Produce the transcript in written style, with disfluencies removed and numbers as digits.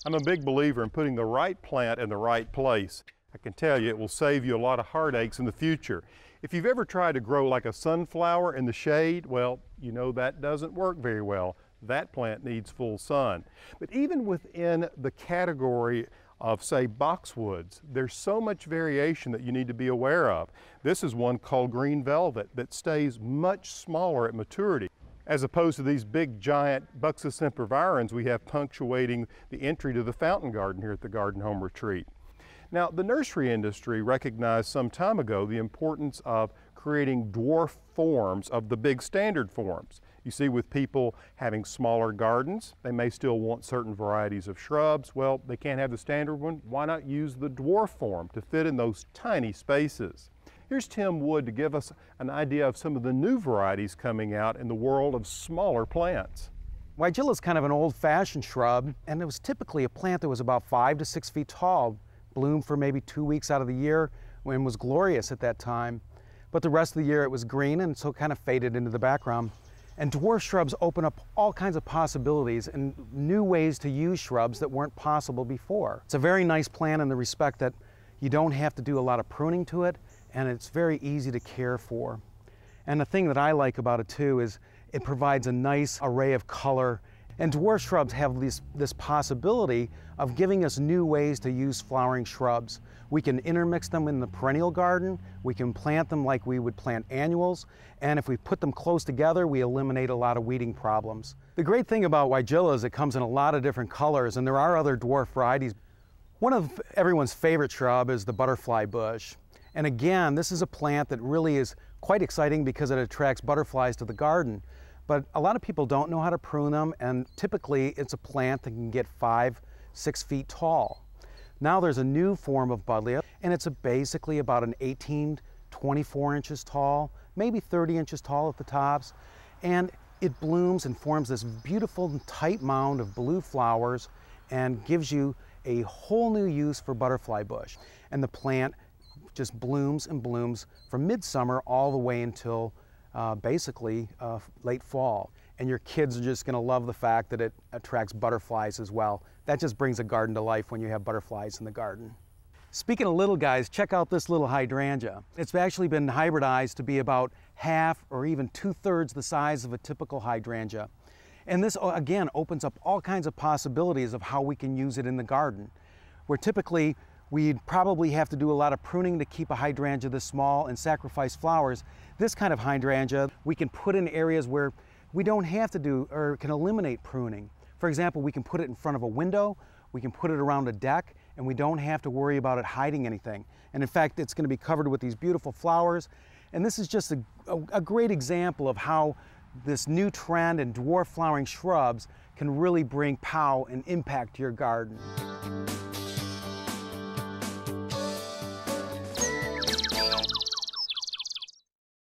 I'm a big believer in putting the right plant in the right place. I can tell you it will save you a lot of heartaches in the future. If you've ever tried to grow like a sunflower in the shade, well, you know that doesn't work very well. That plant needs full sun. But even within the category of, say, boxwoods, there's so much variation that you need to be aware of. This is one called green velvet that stays much smaller at maturity, as opposed to these big giant Buxus sempervirens we have punctuating the entry to the fountain garden here at the Garden Home Retreat. Now, the nursery industry recognized some time ago the importance of creating dwarf forms of the big standard forms. You see, with people having smaller gardens, they may still want certain varieties of shrubs. Well, they can't have the standard one. Why not use the dwarf form to fit in those tiny spaces? Here's Tim Wood to give us an idea of some of the new varieties coming out in the world of smaller plants. Weigela is kind of an old-fashioned shrub, and it was typically a plant that was about 5 to 6 feet tall, bloomed for maybe 2 weeks out of the year, and was glorious at that time. But the rest of the year it was green, and so it kind of faded into the background. And dwarf shrubs open up all kinds of possibilities and new ways to use shrubs that weren't possible before. It's a very nice plant in the respect that you don't have to do a lot of pruning to it, and it's very easy to care for. And the thing that I like about it too is it provides a nice array of color. And dwarf shrubs have this possibility of giving us new ways to use flowering shrubs. We can intermix them in the perennial garden, we can plant them like we would plant annuals, and if we put them close together, we eliminate a lot of weeding problems. The great thing about Weigela is it comes in a lot of different colors, and there are other dwarf varieties. One of everyone's favorite shrub is the butterfly bush. And again, this is a plant that really is quite exciting because it attracts butterflies to the garden. But a lot of people don't know how to prune them, and typically it's a plant that can get 5, 6 feet tall. Now there's a new form of Buddleia, and it's basically about an 18, 24 inches tall, maybe 30 inches tall at the tops. And it blooms and forms this beautiful tight mound of blue flowers and gives you a whole new use for butterfly bush. And the plant just blooms and blooms from midsummer all the way until basically late fall. And your kids are just going to love the fact that it attracts butterflies as well. That just brings a garden to life when you have butterflies in the garden. Speaking of little guys, check out this little hydrangea. It's actually been hybridized to be about half or even 2/3 the size of a typical hydrangea. And this, again, opens up all kinds of possibilities of how we can use it in the garden. Where typically we'd probably have to do a lot of pruning to keep a hydrangea this small and sacrifice flowers. This kind of hydrangea we can put in areas where we don't have to do or can eliminate pruning. For example, we can put it in front of a window, we can put it around a deck, and we don't have to worry about it hiding anything. And in fact, it's going to be covered with these beautiful flowers. And this is just a great example of how this new trend in dwarf flowering shrubs can really bring pow and impact to your garden.